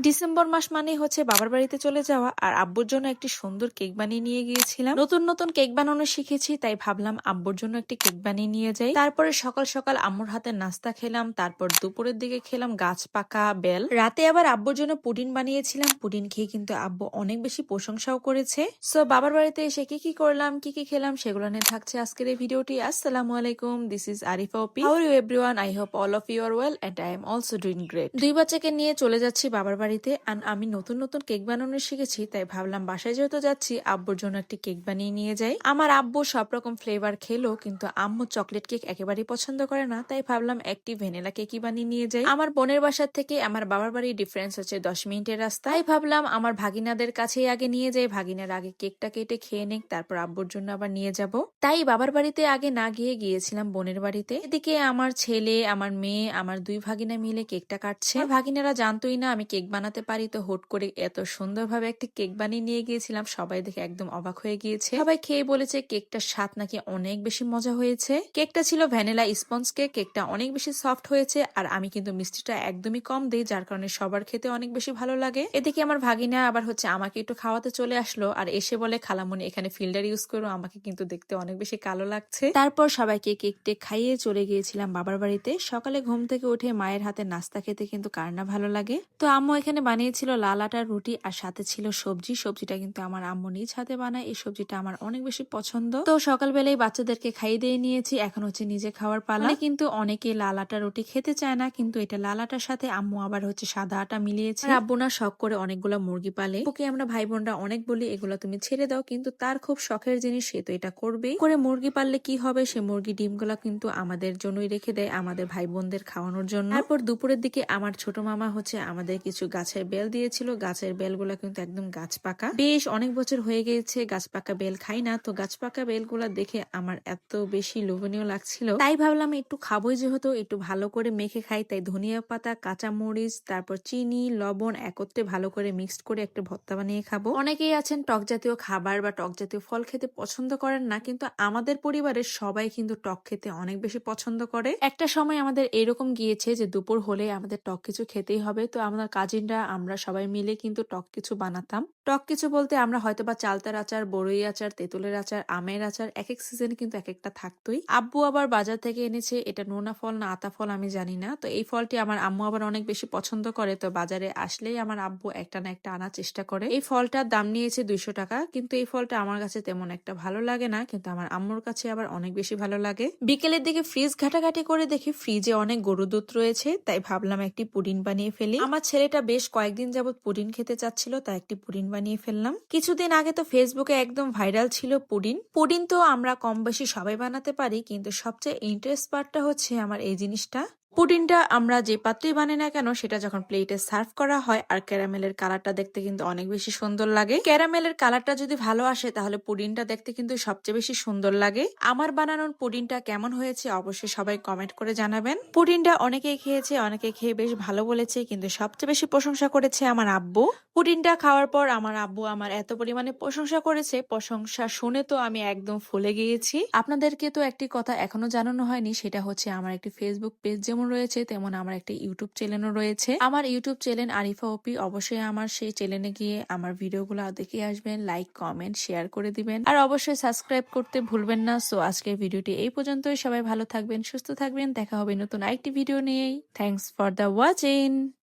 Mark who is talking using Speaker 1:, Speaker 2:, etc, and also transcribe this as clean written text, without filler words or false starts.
Speaker 1: December মাস মানেই হচ্ছে বাবার বাড়িতে চলে যাওয়া, আর আব্বুর জন্য একটি সুন্দর কেক বানিয়ে নিয়ে গিয়েছিলাম। নতুন নতুন কেক বানানো শিখেছি, তাই ভাবলাম আব্বুর জন্য একটি কেক বানিয়ে নিয়ে যাই। তারপরে সকাল সকাল আম্মুর হাতে নাস্তা খেলাম, তারপর দুপুরের দিকে খেলাম গাছ পাকা বেল। রাতে আবার আব্বুর জন্য পুডিং বানিয়েছিলাম। পুডিং খেয়ে কিন্তু আব্বু অনেক বেশি প্রশংসাও করেছে। সো বাবার বাড়িতে এসে কি কি করলাম, কি কি খেলাম, সেগুলো নিয়ে থাকছে আজকের এই ভিডিওটি। আসসালামু আলাইকুম, দিস ইজ আরিফা ওপি। How are you everyone, I hope all of you are well and I am also doing great. দুই বাচ্চাকে নিয়ে চলে যাচ্ছি বাবার বাড়িতে। আর আমি নতুন নতুন কেক বানানো শিখেছি, তাই ভাবলাম বাসায় যেহেতু যাচ্ছি আব্বুর জন্য একটি কেক বানিয়ে নিয়ে যাই। আমার আব্বু সব রকম ফ্লেভার খেলো, কিন্তু আম্মু চকলেট কেক একেবারেই পছন্দ করে না, তাই ভাবলাম একটি ভ্যানিলা কেকই বানিয়ে নিয়ে যাই। আমার বোনের বাসার থেকে আমার বাবার বাড়ির ডিফারেন্স হচ্ছে 10 মিনিটের রাস্তা। তাই ভাবলাম আমার ভাগিনাদের কাছেই আগে নিয়ে যাই, ভাগিনার আগে কেকটা কেটে খেয়ে নেক, তারপর আব্বুর জন্য আবার নিয়ে যাব। তাই বাবার বাড়িতে আগে না গিয়ে গিয়েছিলাম বোনের বাড়িতে। এদিকে আমার ছেলে, আমার মেয়ে, আমার দুই ভাগিনা মিলে কেকটা কাটছে। ভাগিনারা জানতোই না আমি কেক বানাতে পারি, তো হুট করে এত সুন্দরভাবে একটা কেক বানিয়ে নিয়ে গিয়েছিলাম। সবাই দেখে একদম অবাক হয়ে গিয়েছে। সবাই খেয়ে বলেছে কেকটার স্বাদ নাকি অনেক বেশি মজা হয়েছে। কেকটা ছিল ভ্যানিলা স্পঞ্জ কেক, কেকটা অনেক বেশি সফট হয়েছে। আর আমি কিন্তু মিষ্টিটা একদমই কম দিই, যার কারণে সবার খেতে অনেক বেশি ভালো লাগে। এদিকে আমার ভাগিনা আবার হচ্ছে আমাকে একটু খাওয়াতে চলে আসলো, আর এসে বলে খালামুনি এখানে ফিল্টার ইউজ করো, আমাকে কিন্তু দেখতে অনেক বেশি কালো লাগছে। তারপর সবাইকে কেক টেক খাইয়ে চলে গিয়েছিলাম বাবার বাড়িতে। সকালে ঘুম থেকে উঠে মায়ের হাতে নাস্তা খেতে কিন্তু কার না ভালো লাগে। তো আম্মু এখানে বানিয়েছিল লাল আটার রুটি, আর সাথে ছিল সবজি। সবজিটা কিন্তু আমার আম্মু নিজ হাতে বানায়, এই সবজিটা আমার অনেক বেশি পছন্দ। তো সকালবেলায় বাচ্চাদেরকে খাইয়ে দিয়ে নিয়েছি, এখন হচ্ছে নিজে খাওয়ার পালা। কিন্তু অনেকে লাল আটা রুটি খেতে চায় না, কিন্তু এটা লাল আটার সাথে আম্মু আবার হচ্ছে সাদা আটা মিলিয়েছে। আব্বু না শখ করে অনেকগুলো মুরগি পালে। ওকে আমরা ভাই বোনরা অনেক বলি এগুলো তুমি ছেড়ে দাও, কিন্তু তার খুব শখের জিনিস, সে তো এটা করবেই। করে মুরগি পাললে কি হবে, সে মুরগি ডিমগুলা কিন্তু আমাদের জন্যই রেখে দেয়, আমাদের ভাই বোনদের খাওয়ানোর জন্য। তারপর দুপুরের দিকে আমার ছোট মামা হচ্ছে আমাদের কিছু গাছের বেল দিয়েছিল। গাছের বেলগুলা কিন্তু একদম গাছ পাকা। বেশ অনেক বছর হয়ে গিয়েছে গাছ পাকা বেল খাই না, তো গাছ পাকা বেলগুলা দেখে আমার এত বেশি লোভনীয় লাগছিল, তাই ভাবলাম একটু খাবোই, যেহেতু একটু ভালো করে মেখে খাই। তাই ধনিয়া পাতা, কাঁচা মরিচ, তারপর চিনি, লবণ একত্রে ভালো করে মিক্সড করে একটা ভর্তা বানিয়ে খাবো। অনেকেই আছেন টক জাতীয় খাবার বা টক জাতীয় ফল খেতে পছন্দ করেন না, কিন্তু আমাদের পরিবারের সবাই কিন্তু টক খেতে অনেক বেশি পছন্দ করে। একটা সময় আমাদের এরকম গিয়েছে যে দুপুর হলে আমাদের টক কিছু খেতেই হবে, তো আমাদের কাজিনরা আমরা সবাই মিলে কিন্তু টক কিছু বানাতাম। টক কিছু বলতে আমরা হয়তো বা চালতার আচার, বড়ই আচার, তেঁতুলের আচার, আমের আচার এক এক সিজনে কিন্তু এক একটা থাকতোই। আব্বু আবার বাজার থেকে এনেছে, এটা নোনা ফল না আতা ফল আমি জানি না, তো এই ফলটি আমার আম্মু আবার অনেক বেশি পছন্দ করে, তো বাজারে আসলেই আমার আব্বু একটা না একটা আনার চেষ্টা করে। এই ফলটার দাম নিয়েছে 200 টাকা, কিন্তু এই ফলটা আমার কাছে তেমন একটা ভালো লাগে না, কিন্তু আমার আম্মুর কাছে আবার অনেক বেশি ভালো লাগে। বিকেলের দিকে ফ্রিজ ঘাটাঘাটি করে দেখি ফ্রিজে অনেক গরু দুধ রয়েছে, তাই ভাবলাম একটি পুডিং বানিয়ে ফেলি। আমার ছেলেটা বেশ কয়েকদিন যাবত পুডিং খেতে চাচ্ছিল, তাই একটি পুডিং বানিয়ে ফেললাম। কিছুদিন আগে তো ফেসবুকে একদম ভাইরাল ছিল পুডিং। পুডিং তো আমরা কম বেশি সবাই বানাতে পারি, কিন্তু সবচেয়ে ইন্টারেস্ট পার্টটা হচ্ছে আমার এই জিনিসটা। পুডিংটা আমরা যে পাত্রেই বানাই না কেন, সেটা যখন প্লেটে সার্ভ করা হয়, আর ক্যারামেলের কালারটা দেখতে কিন্তু অনেক বেশি সুন্দর লাগে। ক্যারামেলের কালারটা যদি ভালো আসে, তাহলে পুডিংটা দেখতে কিন্তু সবচেয়ে বেশি সুন্দর লাগে। আমার বানানোর পুডিংটা কেমন হয়েছে অবশ্যই সবাই কমেন্ট করে জানাবেন। পুডিংটা অনেকেই খেয়েছে, অনেকে খেয়ে বেশ ভালো বলেছে, কিন্তু সবচেয়ে বেশি প্রশংসা করেছে আমার আব্বু। পুডিংটা খাওয়ার পর আমার আব্বু আমার এত পরিমাণে প্রশংসা করেছে, প্রশংসা শুনে তো আমি একদম ফুলে গিয়েছি। আপনাদেরকে তো একটি কথা এখনো জানানো হয়নি, সেটা হচ্ছে আমার একটি ফেসবুক পেজ যেমন রয়েছে, তেমন আমার একটা ইউটিউব চ্যানেলও রয়েছে। আমার ইউটিউব চ্যানেল আরিফা ওপি। অবশ্যই আমার সেই চ্যানেলে গিয়ে আমার ভিডিওগুলো দেখে আসবেন, লাইক কমেন্ট শেয়ার করে দিবেন, আর অবশ্যই সাবস্ক্রাইব করতে ভুলবেন না। সো আজকের ভিডিওটি এই পর্যন্তই। সবাই ভালো থাকবেন, সুস্থ থাকবেন, দেখা হবে নতুন আরেকটি ভিডিও নিয়েই। Thanks for the watching.